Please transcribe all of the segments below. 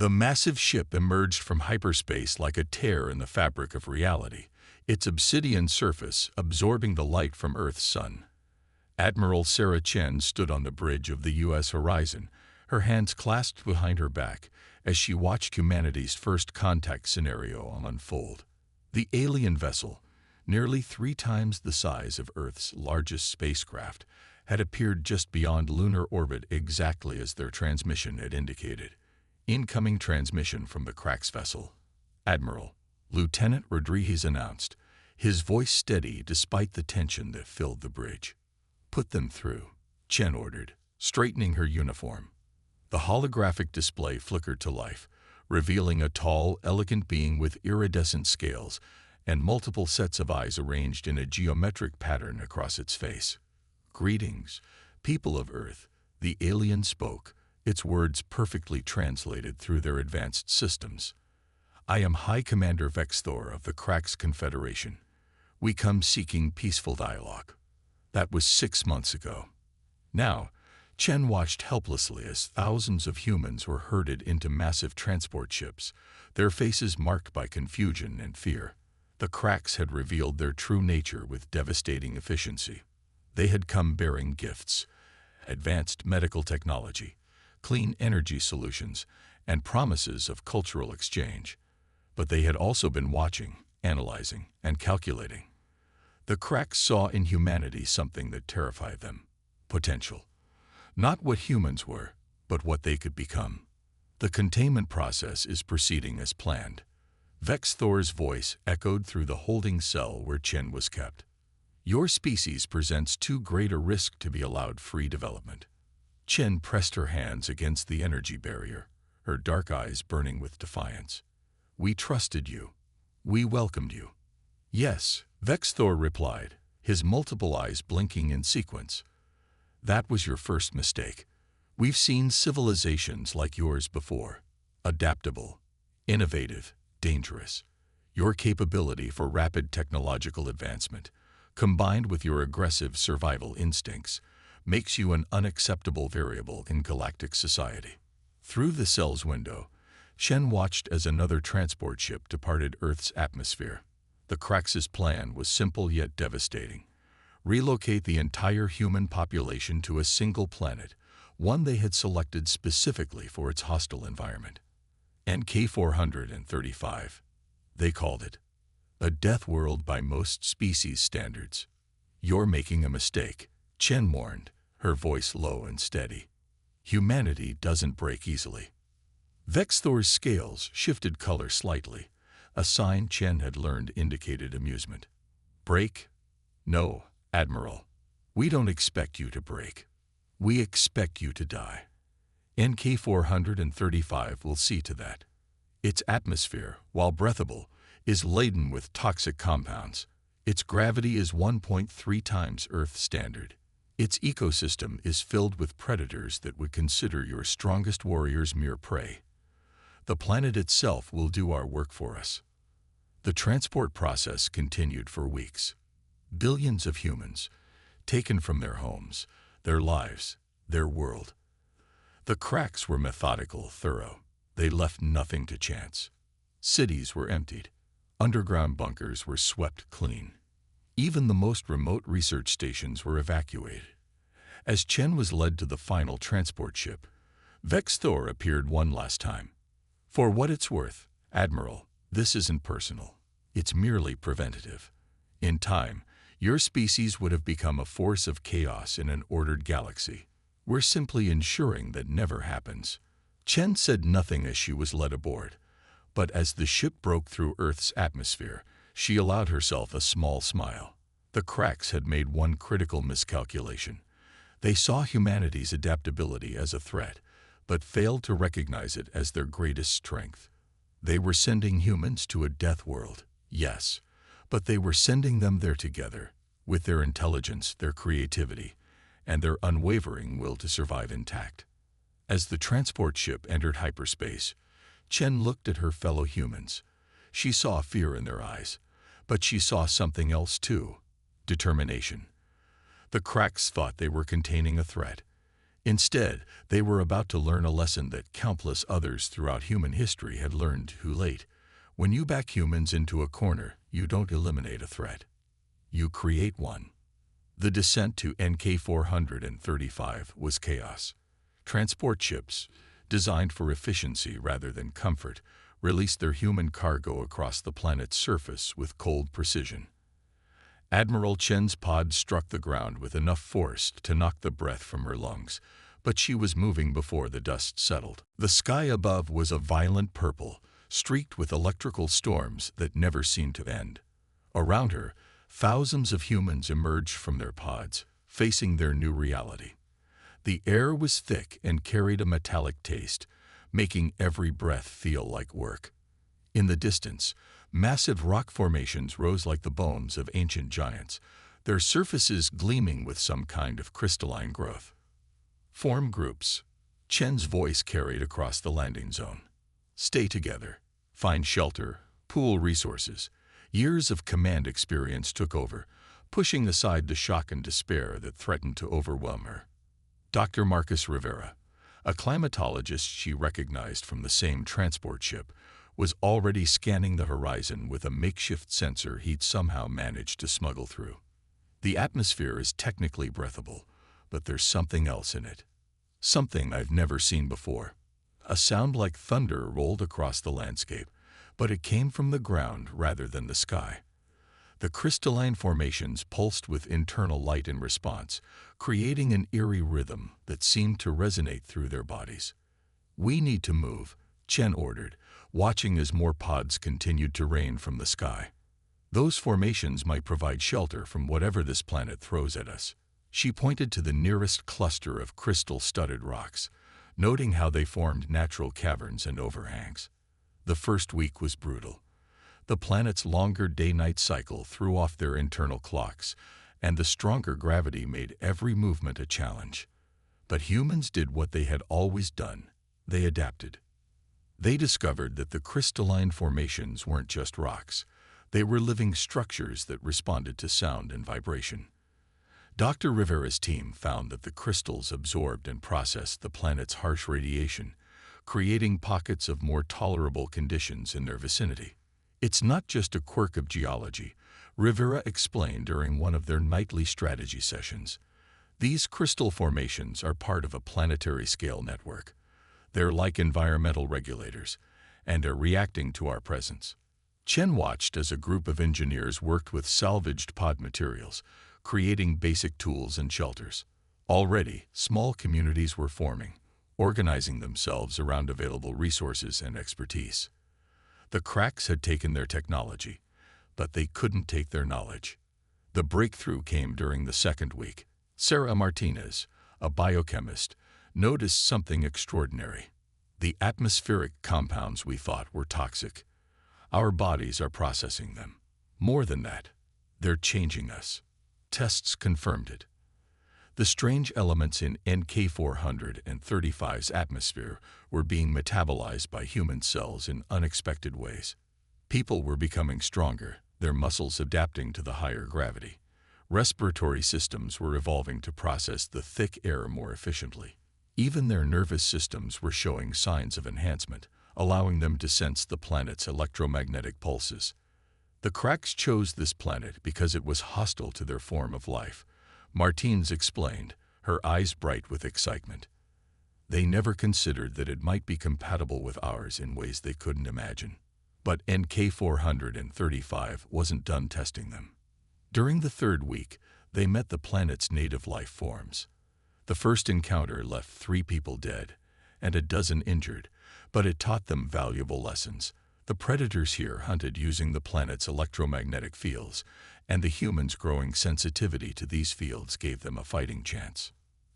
The massive ship emerged from hyperspace like a tear in the fabric of reality, its obsidian surface absorbing the light from Earth's sun. Admiral Sarah Chen stood on the bridge of the U.S. horizon, her hands clasped behind her back, as she watched humanity's first contact scenario unfold. The alien vessel, nearly 3 times the size of Earth's largest spacecraft, had appeared just beyond lunar orbit exactly as their transmission had indicated. Incoming transmission from the Krax vessel. Admiral, Lieutenant Rodriguez announced, his voice steady despite the tension that filled the bridge. Put them through, Chen ordered, straightening her uniform. The holographic display flickered to life, revealing a tall, elegant being with iridescent scales and multiple sets of eyes arranged in a geometric pattern across its face. "Greetings, people of Earth," the alien spoke, its words perfectly translated through their advanced systems. "I am High Commander Vexthor of the Krax Confederation. We come seeking peaceful dialogue." That was 6 months ago. Now, Chen watched helplessly as thousands of humans were herded into massive transport ships, their faces marked by confusion and fear. The Krax had revealed their true nature with devastating efficiency. They had come bearing gifts, advanced medical technology, clean energy solutions, and promises of cultural exchange. But they had also been watching, analyzing, and calculating. The Krax saw in humanity something that terrified them: potential. Not what humans were, but what they could become. "The containment process is proceeding as planned." Vexthor's voice echoed through the holding cell where Chen was kept. "Your species presents too great a risk to be allowed free development." Chen pressed her hands against the energy barrier, her dark eyes burning with defiance. "We trusted you. We welcomed you." "Yes," Vexthor replied, his multiple eyes blinking in sequence. "That was your first mistake. We've seen civilizations like yours before. Adaptable, innovative, dangerous. Your capability for rapid technological advancement, combined with your aggressive survival instincts, makes you an unacceptable variable in galactic society." Through the cell's window, Chen watched as another transport ship departed Earth's atmosphere. The Krax's plan was simple yet devastating. Relocate the entire human population to a single planet, one they had selected specifically for its hostile environment. NK-435, they called it. A death world by most species standards. "You're making a mistake," Chen warned, her voice low and steady. "Humanity doesn't break easily." Vexthor's scales shifted color slightly, a sign Chen had learned indicated amusement. "Break? No, Admiral. We don't expect you to break. We expect you to die. NK-435 will see to that. Its atmosphere, while breathable, is laden with toxic compounds. Its gravity is 1.3 times Earth standard. Its ecosystem is filled with predators that would consider your strongest warriors mere prey. The planet itself will do our work for us." The transport process continued for weeks. Billions of humans, taken from their homes, their lives, their world. The Krax were methodical, thorough. They left nothing to chance. Cities were emptied. Underground bunkers were swept clean. Even the most remote research stations were evacuated. As Chen was led to the final transport ship, Vexthor appeared one last time. "For what it's worth, Admiral, this isn't personal. It's merely preventative. In time, your species would have become a force of chaos in an ordered galaxy. We're simply ensuring that never happens." Chen said nothing as she was led aboard, but as the ship broke through Earth's atmosphere, she allowed herself a small smile. The Krax had made one critical miscalculation. They saw humanity's adaptability as a threat, but failed to recognize it as their greatest strength. They were sending humans to a death world, yes, but they were sending them there together, with their intelligence, their creativity, and their unwavering will to survive intact. As the transport ship entered hyperspace, Chen looked at her fellow humans. She saw fear in their eyes, but she saw something else too: determination. The Krax thought they were containing a threat. Instead, they were about to learn a lesson that countless others throughout human history had learned too late. When you back humans into a corner, you don't eliminate a threat. You create one. The descent to NK-435 was chaos. Transport ships, designed for efficiency rather than comfort, released their human cargo across the planet's surface with cold precision. Admiral Chen's pod struck the ground with enough force to knock the breath from her lungs, but she was moving before the dust settled. The sky above was a violent purple, streaked with electrical storms that never seemed to end. Around her, thousands of humans emerged from their pods, facing their new reality. The air was thick and carried a metallic taste, making every breath feel like work. In the distance, massive rock formations rose like the bones of ancient giants, their surfaces gleaming with some kind of crystalline growth. Form groups. Chen's voice carried across the landing zone. Stay together. Find shelter. Pool resources. Years of command experience took over, pushing aside the shock and despair that threatened to overwhelm her. Dr. Marcus Rivera, a climatologist she recognized from the same transport ship, was already scanning the horizon with a makeshift sensor he'd somehow managed to smuggle through. The atmosphere is technically breathable, but there's something else in it. Something I've never seen before. A sound like thunder rolled across the landscape, but it came from the ground rather than the sky. The crystalline formations pulsed with internal light in response, creating an eerie rhythm that seemed to resonate through their bodies. "We need to move," Chen ordered, watching as more pods continued to rain from the sky. "Those formations might provide shelter from whatever this planet throws at us." She pointed to the nearest cluster of crystal-studded rocks, noting how they formed natural caverns and overhangs. The first week was brutal. The planet's longer day-night cycle threw off their internal clocks, and the stronger gravity made every movement a challenge. But humans did what they had always done. They adapted. They discovered that the crystalline formations weren't just rocks. They were living structures that responded to sound and vibration. Dr. Rivera's team found that the crystals absorbed and processed the planet's harsh radiation, creating pockets of more tolerable conditions in their vicinity. "It's not just a quirk of geology," Rivera explained during one of their nightly strategy sessions. "These crystal formations are part of a planetary scale network. They're like environmental regulators, and are reacting to our presence." Chen watched as a group of engineers worked with salvaged pod materials, creating basic tools and shelters. Already, small communities were forming, organizing themselves around available resources and expertise. The cracks had taken their technology, but they couldn't take their knowledge. The breakthrough came during the second week. Sarah Martinez, a biochemist, noticed something extraordinary. The atmospheric compounds we thought were toxic. Our bodies are processing them. More than that, they're changing us. Tests confirmed it. The strange elements in NK-435's atmosphere were being metabolized by human cells in unexpected ways. People were becoming stronger, their muscles adapting to the higher gravity. Respiratory systems were evolving to process the thick air more efficiently. Even their nervous systems were showing signs of enhancement, allowing them to sense the planet's electromagnetic pulses. The cracks chose this planet because it was hostile to their form of life, Martins explained, her eyes bright with excitement. They never considered that it might be compatible with ours in ways they couldn't imagine. But NK-435 wasn't done testing them. During the third week, they met the planet's native life forms. The first encounter left 3 people dead and a dozen injured, but it taught them valuable lessons. The predators here hunted using the planet's electromagnetic fields, and the humans' growing sensitivity to these fields gave them a fighting chance.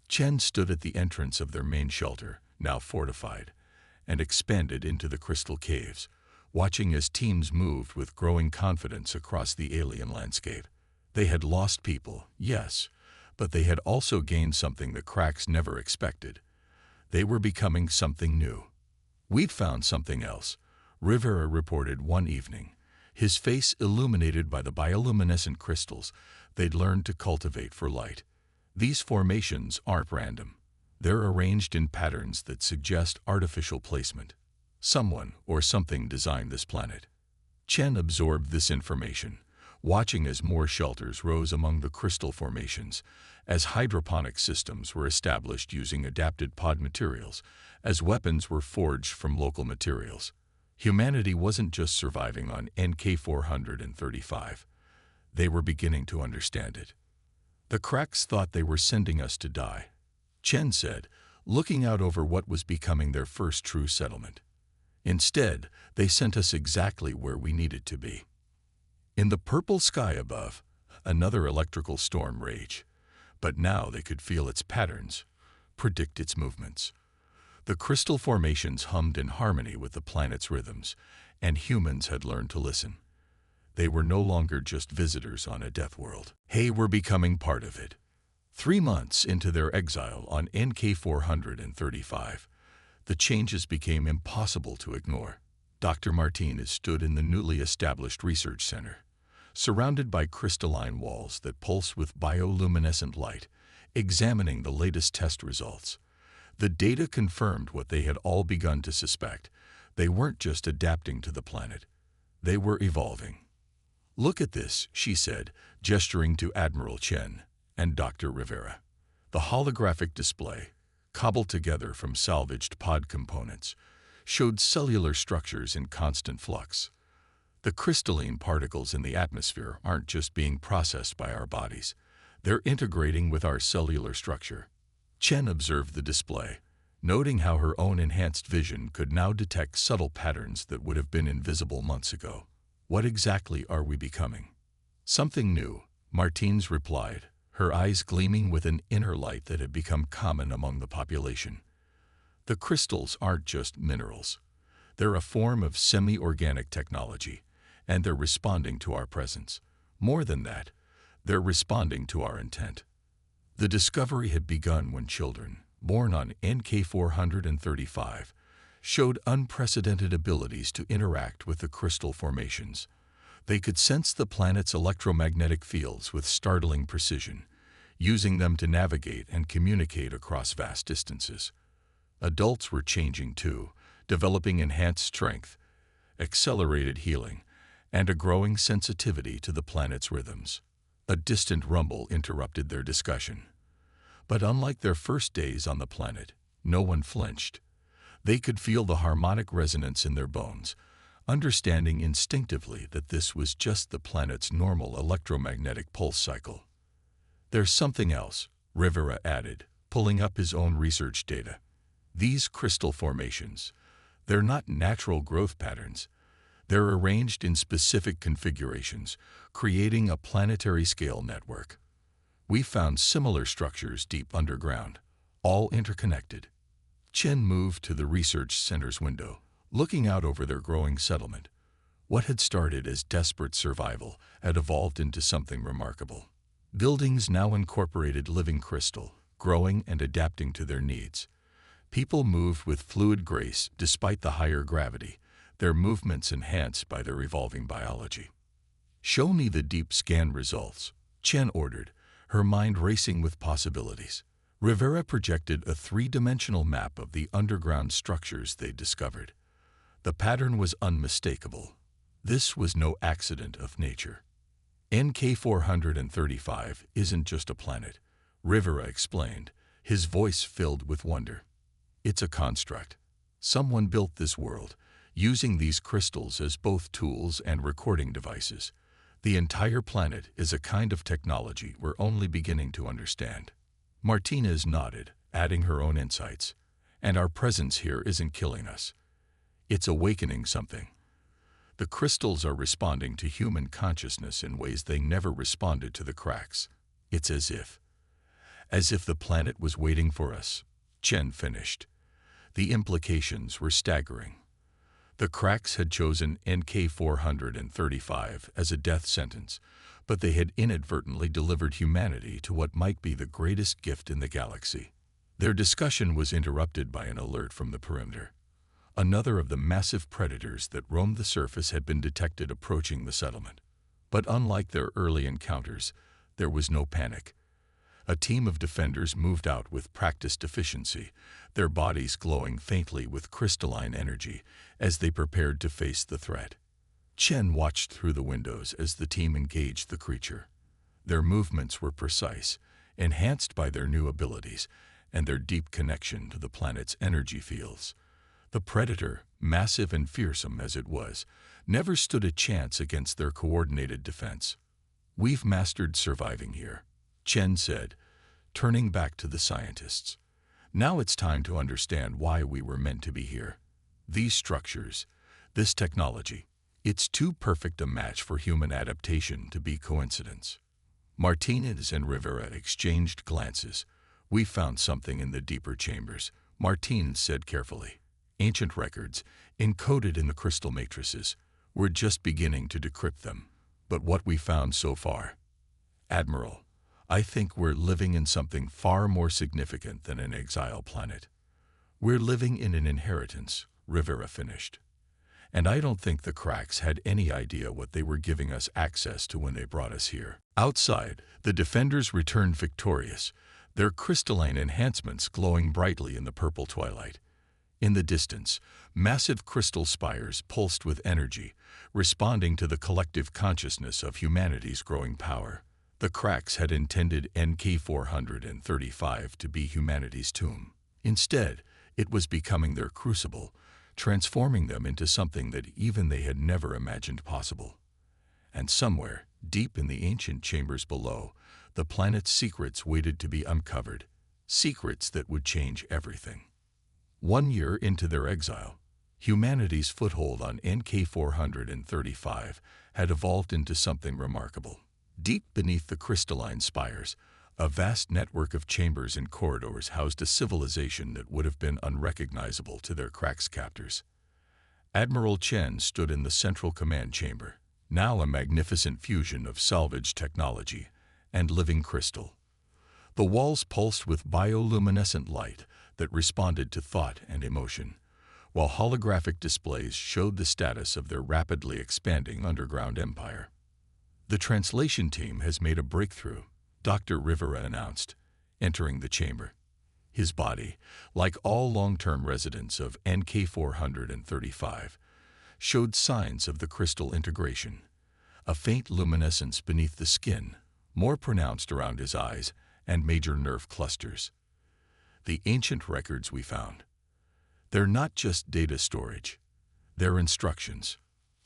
Chen stood at the entrance of their main shelter, now fortified, and expanded into the crystal caves, watching as teams moved with growing confidence across the alien landscape. They had lost people, yes, but they had also gained something the cracks never expected. They were becoming something new. "We've found something else," Rivera reported one evening, his face illuminated by the bioluminescent crystals they'd learned to cultivate for light. "These formations aren't random. They're arranged in patterns that suggest artificial placement. Someone or something designed this planet. Chen absorbed this information, watching as more shelters rose among the crystal formations, as hydroponic systems were established using adapted pod materials, as weapons were forged from local materials. Humanity wasn't just surviving on NK-435. They were beginning to understand it. The cracks thought they were sending us to die, Chen said, looking out over what was becoming their first true settlement. Instead, they sent us exactly where we needed to be. In the purple sky above, another electrical storm raged, but now they could feel its patterns, predict its movements. The crystal formations hummed in harmony with the planet's rhythms, and humans had learned to listen. They were no longer just visitors on a death world. They were becoming part of it. 3 months into their exile on NK-435, the changes became impossible to ignore. Dr. Martinez stood in the newly established research center, surrounded by crystalline walls that pulse with bioluminescent light, examining the latest test results. The data confirmed what they had all begun to suspect. They weren't just adapting to the planet. They were evolving. "Look at this," she said, gesturing to Admiral Chen and Dr. Rivera. The holographic display, cobbled together from salvaged pod components, showed cellular structures in constant flux. The crystalline particles in the atmosphere aren't just being processed by our bodies. They're integrating with our cellular structure. Chen observed the display, noting how her own enhanced vision could now detect subtle patterns that would have been invisible months ago. "What exactly are we becoming?" "Something new," Martins replied, her eyes gleaming with an inner light that had become common among the population. "The crystals aren't just minerals. They're a form of semi-organic technology, and they're responding to our presence. More than that, they're responding to our intent." The discovery had begun when children, born on NK-435, showed unprecedented abilities to interact with the crystal formations. They could sense the planet's electromagnetic fields with startling precision, using them to navigate and communicate across vast distances. Adults were changing too, developing enhanced strength, accelerated healing, and a growing sensitivity to the planet's rhythms. A distant rumble interrupted their discussion. But unlike their first days on the planet, no one flinched. They could feel the harmonic resonance in their bones, understanding instinctively that this was just the planet's normal electromagnetic pulse cycle. "There's something else," Rivera added, pulling up his own research data. "These crystal formations, they're not natural growth patterns. They're arranged in specific configurations, creating a planetary-scale network. We found similar structures deep underground, all interconnected." Chen moved to the research center's window, looking out over their growing settlement. What had started as desperate survival had evolved into something remarkable. Buildings now incorporated living crystal, growing and adapting to their needs. People moved with fluid grace despite the higher gravity, their movements enhanced by their evolving biology. "Show me the deep scan results," Chen ordered, her mind racing with possibilities. Rivera projected a 3-dimensional map of the underground structures they'd discovered. The pattern was unmistakable. This was no accident of nature. NK-435 isn't just a planet, Rivera explained, his voice filled with wonder. It's a construct. Someone built this world, using these crystals as both tools and recording devices. The entire planet is a kind of technology we're only beginning to understand. Martinez nodded, adding her own insights. "And our presence here isn't killing us. It's awakening something. The crystals are responding to human consciousness in ways they never responded to the cracks. It's as if the planet was waiting for us," Chen finished. The implications were staggering. The cracks had chosen NK-435 as a death sentence, but they had inadvertently delivered humanity to what might be the greatest gift in the galaxy. Their discussion was interrupted by an alert from the perimeter. Another of the massive predators that roamed the surface had been detected approaching the settlement. But unlike their early encounters, there was no panic. A team of defenders moved out with practiced efficiency, their bodies glowing faintly with crystalline energy as they prepared to face the threat. Chen watched through the windows as the team engaged the creature. Their movements were precise, enhanced by their new abilities and their deep connection to the planet's energy fields. The predator, massive and fearsome as it was, never stood a chance against their coordinated defense. "We've mastered surviving here," Chen said, turning back to the scientists. "Now it's time to understand why we were meant to be here. These structures, this technology, it's too perfect a match for human adaptation to be coincidence." Martinez and Rivera exchanged glances. "We found something in the deeper chambers," Martinez said carefully. "Ancient records, encoded in the crystal matrices. We're just beginning to decrypt them. But what we found so far, Admiral, I think we're living in something far more significant than an exile planet. We're living in an inheritance," Rivera finished. "And I don't think the cracks had any idea what they were giving us access to when they brought us here." Outside, the defenders returned victorious, their crystalline enhancements glowing brightly in the purple twilight. In the distance, massive crystal spires pulsed with energy, responding to the collective consciousness of humanity's growing power. The cracks had intended NK-435 to be humanity's tomb. Instead, it was becoming their crucible, transforming them into something that even they had never imagined possible. And somewhere, deep in the ancient chambers below, the planet's secrets waited to be uncovered, secrets that would change everything. 1 year into their exile, humanity's foothold on NK-435 had evolved into something remarkable. Deep beneath the crystalline spires, a vast network of chambers and corridors housed a civilization that would have been unrecognizable to their cracks captors. Admiral Chen stood in the central command chamber, now a magnificent fusion of salvage technology and living crystal. The walls pulsed with bioluminescent light that responded to thought and emotion, while holographic displays showed the status of their rapidly expanding underground empire. "The translation team has made a breakthrough," Dr. Rivera announced, entering the chamber. His body, like all long-term residents of NK-435, showed signs of the crystal integration. A faint luminescence beneath the skin, more pronounced around his eyes and major nerve clusters. "The ancient records we found. They're not just data storage. They're instructions."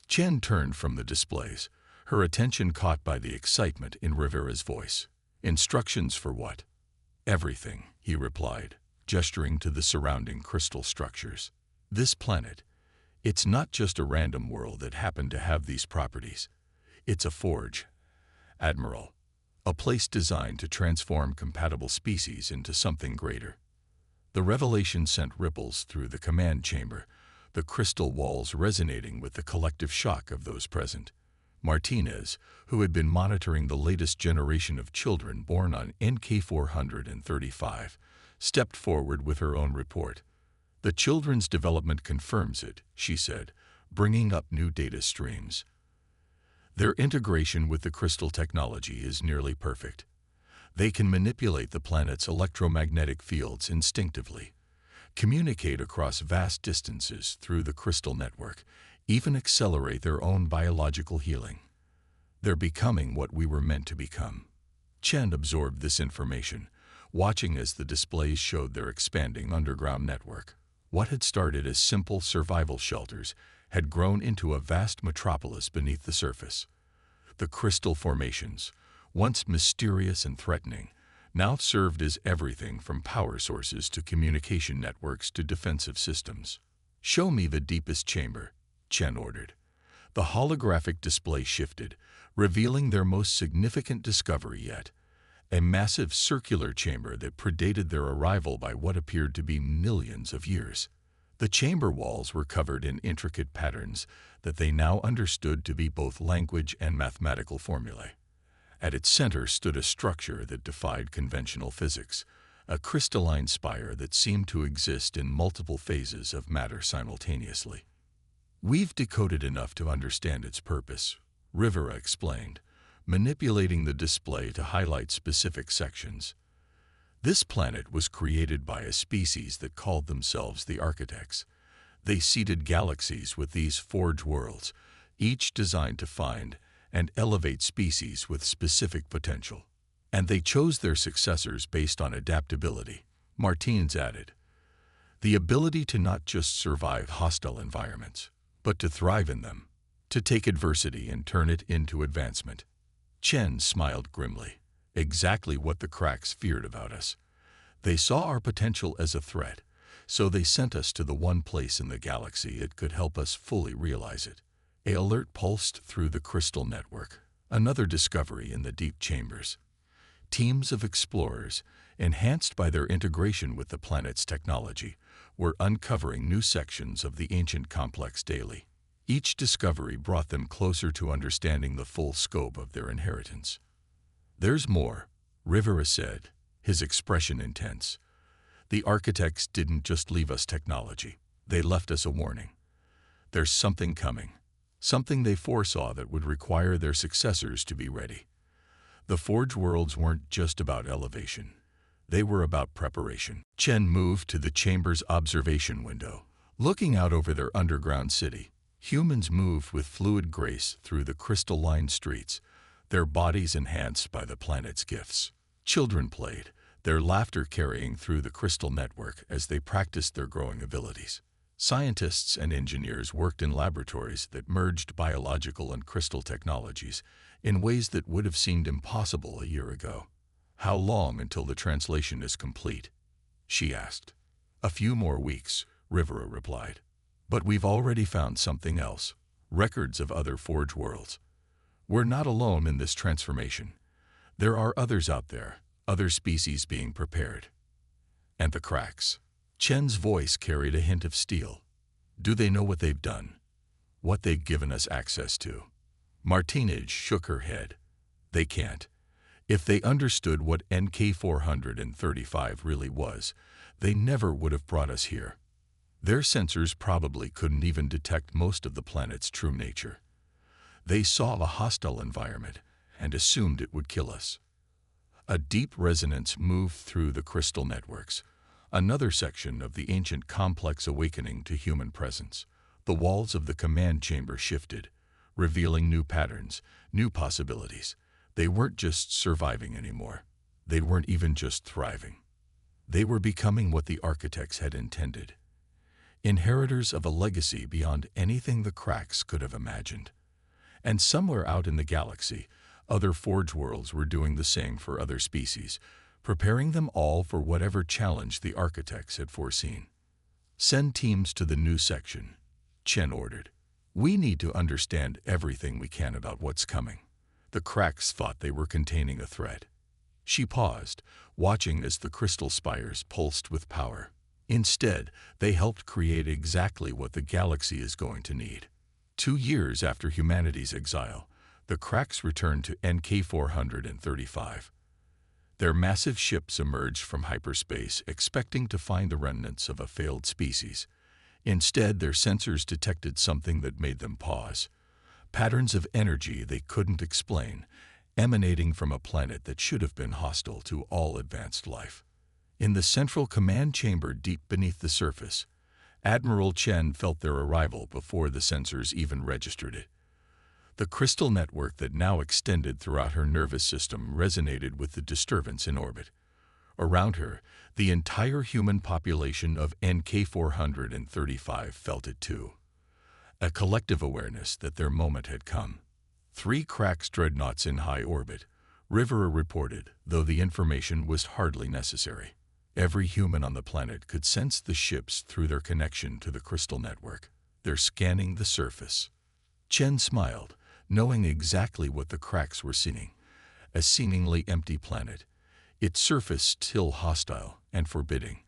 Chen turned from the displays, her attention caught by the excitement in Rivera's voice. "Instructions for what?" "Everything," he replied, gesturing to the surrounding crystal structures. "This planet, it's not just a random world that happened to have these properties. It's a forge, Admiral, a place designed to transform compatible species into something greater." The revelation sent ripples through the command chamber, the crystal walls resonating with the collective shock of those present. Martinez, who had been monitoring the latest generation of children born on NK-435, stepped forward with her own report. "The children's development confirms it," she said, bringing up new data streams. "Their integration with the crystal technology is nearly perfect. They can manipulate the planet's electromagnetic fields instinctively, communicate across vast distances through the crystal network, even accelerate their own biological healing. They're becoming what we were meant to become." Chen absorbed this information, watching as the displays showed their expanding underground network. What had started as simple survival shelters had grown into a vast metropolis beneath the surface. The crystal formations, once mysterious and threatening, now served as everything from power sources to communication networks to defensive systems. "Show me the deepest chamber," Chen ordered. The holographic display shifted, revealing their most significant discovery yet, a massive circular chamber that predated their arrival by what appeared to be millions of years. The chamber walls were covered in intricate patterns that they now understood to be both language and mathematical formulae. At its center stood a structure that defied conventional physics, a crystalline spire that seemed to exist in multiple phases of matter simultaneously. "We've decoded enough to understand its purpose," Rivera explained, manipulating the display to highlight specific sections. This planet was created by a species that called themselves the Architects. They seeded galaxies with these forge worlds, each designed to find and elevate species with specific potential. And they chose their successors based on adaptability, Martins added. The ability to not just survive hostile environments, but to thrive in them, to take adversity and turn it into advancement. Chen smiled grimly. Exactly what the cracks feared about us. They saw our potential as a threat, so they sent us to the one place in the galaxy it could help us fully realize it. An alert pulsed through the crystal network, another discovery in the deep chambers. Teams of explorers, enhanced by their integration with the planet's technology, were uncovering new sections of the ancient complex daily. Each discovery brought them closer to understanding the full scope of their inheritance. "There's more," Rivera said, his expression intense. "The Architects didn't just leave us technology. They left us a warning. There's something coming, something they foresaw that would require their successors to be ready." The Forge Worlds weren't just about elevation. They were about preparation. Chen moved to the chamber's observation window, looking out over their underground city. Humans moved with fluid grace through the crystal-lined streets, their bodies enhanced by the planet's gifts. Children played, their laughter carrying through the crystal network as they practiced their growing abilities. Scientists and engineers worked in laboratories that merged biological and crystal technologies in ways that would have seemed impossible a year ago. "How long until the translation is complete?" she asked. "A few more weeks," Rivera replied. "But we've already found something else, records of other Forge Worlds. We're not alone in this transformation. There are others out there, other species being prepared." "And the cracks?" Chen's voice carried a hint of steel. "Do they know what they've done? What they've given us access to?" Martinez shook her head. "They can't. If they understood what NK-435 really was, they never would have brought us here. Their sensors probably couldn't even detect most of the planet's true nature. They saw a hostile environment and assumed it would kill us." A deep resonance moved through the crystal networks, another section of the ancient complex awakening to human presence. The walls of the command chamber shifted, revealing new patterns, new possibilities. They weren't just surviving anymore. They weren't even just thriving. They were becoming what the Architects had intended. Inheritors of a legacy beyond anything the cracks could have imagined. And somewhere out in the galaxy, other Forge Worlds were doing the same for other species, preparing them all for whatever challenge the Architects had foreseen. "Send teams to the new section," Chen ordered. "We need to understand everything we can about what's coming." The cracks thought they were containing a threat. She paused, watching as the crystal spires pulsed with power. Instead, they helped create exactly what the galaxy is going to need. 2 years after humanity's exile, the cracks returned to NK-435. Their massive ships emerged from hyperspace, expecting to find the remnants of a failed species. Instead, their sensors detected something that made them pause. Patterns of energy they couldn't explain, emanating from a planet that should have been hostile to all advanced life. In the central command chamber deep beneath the surface, Admiral Chen felt their arrival before the sensors even registered it. The crystal network that now extended throughout her nervous system resonated with the disturbance in orbit. Around her, the entire human population of NK-435 felt it too. A collective awareness that their moment had come. 3 cracks dreadnoughts in high orbit, Rivera reported, though the information was hardly necessary. Every human on the planet could sense the ships through their connection to the crystal network. They're scanning the surface. Chen smiled, knowing exactly what the cracks were seeing. A seemingly empty planet, its surface still hostile and forbidding.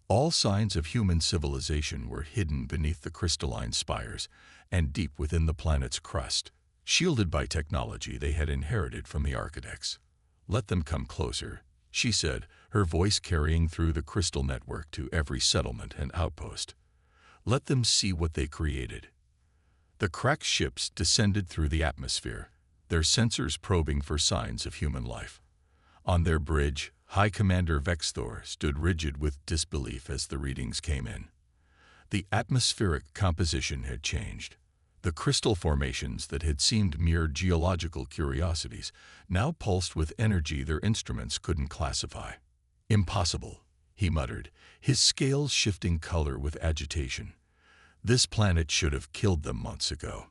All signs of human civilization were hidden beneath the crystalline spires and deep within the planet's crust, shielded by technology they had inherited from the Architects. "Let them come closer," she said, her voice carrying through the crystal network to every settlement and outpost. "Let them see what they created." The cracked ships descended through the atmosphere, their sensors probing for signs of human life. On their bridge, High Commander Vexthor stood rigid with disbelief as the readings came in. The atmospheric composition had changed. The crystal formations that had seemed mere geological curiosities now pulsed with energy their instruments couldn't classify. "Impossible," he muttered, his scales shifting color with agitation. "This planet should have killed them months ago."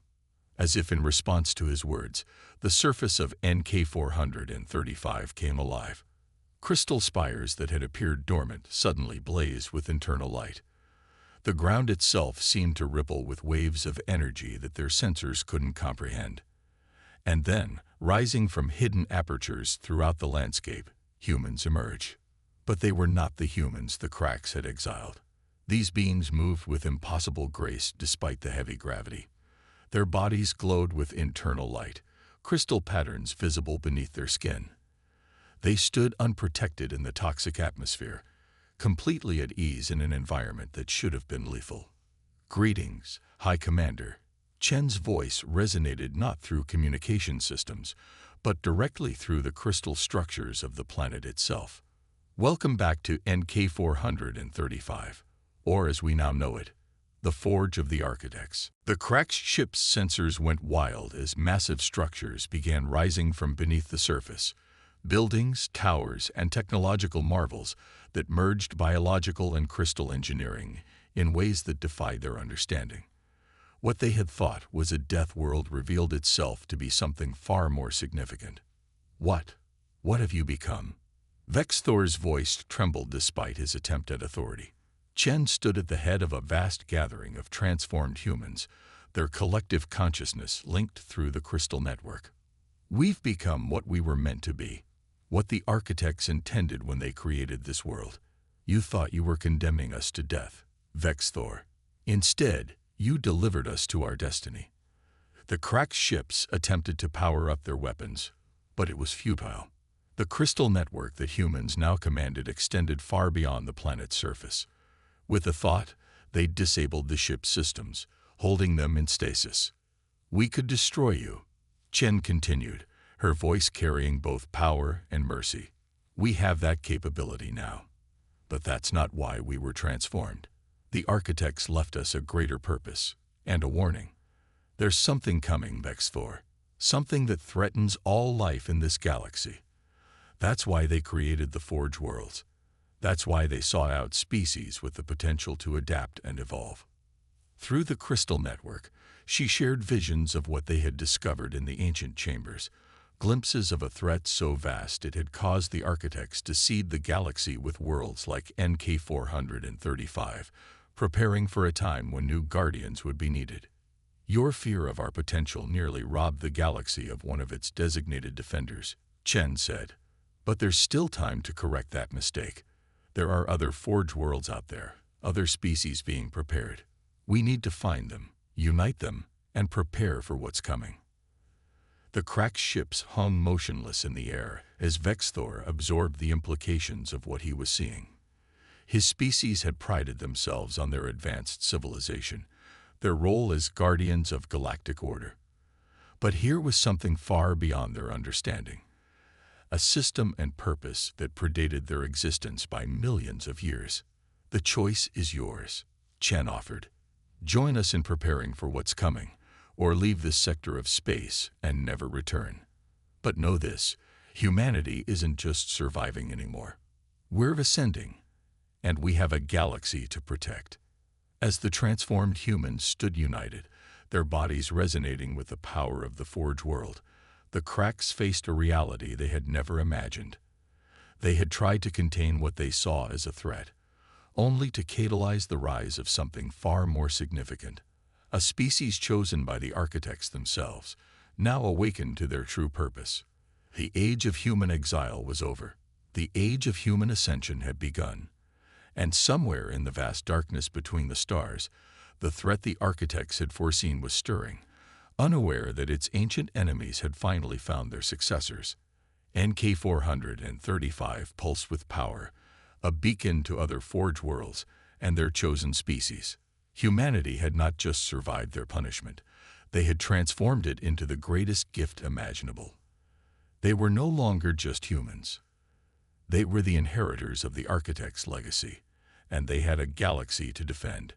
As if in response to his words, the surface of NK-435 came alive. Crystal spires that had appeared dormant suddenly blazed with internal light. The ground itself seemed to ripple with waves of energy that their sensors couldn't comprehend. And then, rising from hidden apertures throughout the landscape, humans emerged. But they were not the humans the cracks had exiled. These beings moved with impossible grace despite the heavy gravity. Their bodies glowed with internal light, crystal patterns visible beneath their skin. They stood unprotected in the toxic atmosphere, completely at ease in an environment that should have been lethal. "Greetings, High Commander." Chen's voice resonated not through communication systems, but directly through the crystal structures of the planet itself. "Welcome back to NK-435, or as we now know it, the Forge of the Architects." The cracked ship's sensors went wild as massive structures began rising from beneath the surface. Buildings, towers, and technological marvels that merged biological and crystal engineering in ways that defied their understanding. What they had thought was a death world revealed itself to be something far more significant. What have you become?" Vexthor's voice trembled despite his attempt at authority. Chen stood at the head of a vast gathering of transformed humans, their collective consciousness linked through the crystal network. "We've become what we were meant to be. What the architects intended when they created this world. You thought you were condemning us to death, Vexthor. Instead, you delivered us to our destiny." The cracked ships attempted to power up their weapons, but it was futile. The crystal network that humans now commanded extended far beyond the planet's surface. With a thought, they disabled the ship's systems, holding them in stasis. "We could destroy you," Chen continued, her voice carrying both power and mercy. "We have that capability now. But that's not why we were transformed. The architects left us a greater purpose, and a warning. There's something coming, Vexthor, something that threatens all life in this galaxy. That's why they created the Forge Worlds. That's why they sought out species with the potential to adapt and evolve." Through the crystal network, she shared visions of what they had discovered in the ancient chambers, glimpses of a threat so vast it had caused the architects to seed the galaxy with worlds like NK-435, preparing for a time when new guardians would be needed. "Your fear of our potential nearly robbed the galaxy of one of its designated defenders," Chen said. "But there's still time to correct that mistake. There are other Forge Worlds out there, other species being prepared. We need to find them, unite them, and prepare for what's coming." The cracked ships hung motionless in the air as Vexthor absorbed the implications of what he was seeing. His species had prided themselves on their advanced civilization, their role as guardians of galactic order. But here was something far beyond their understanding. A system and purpose that predated their existence by millions of years. "The choice is yours," Chen offered. "Join us in preparing for what's coming, or leave this sector of space and never return. But know this, humanity isn't just surviving anymore. We're ascending, and we have a galaxy to protect." As the transformed humans stood united, their bodies resonating with the power of the Forge World, the cracks faced a reality they had never imagined. They had tried to contain what they saw as a threat, only to catalyze the rise of something far more significant. A species chosen by the architects themselves, now awakened to their true purpose. The age of human exile was over. The age of human ascension had begun. And somewhere in the vast darkness between the stars, the threat the architects had foreseen was stirring, unaware that its ancient enemies had finally found their successors. NK-435 pulsed with power, a beacon to other Forge Worlds and their chosen species. Humanity had not just survived their punishment, they had transformed it into the greatest gift imaginable. They were no longer just humans. They were the inheritors of the architect's legacy, and they had a galaxy to defend.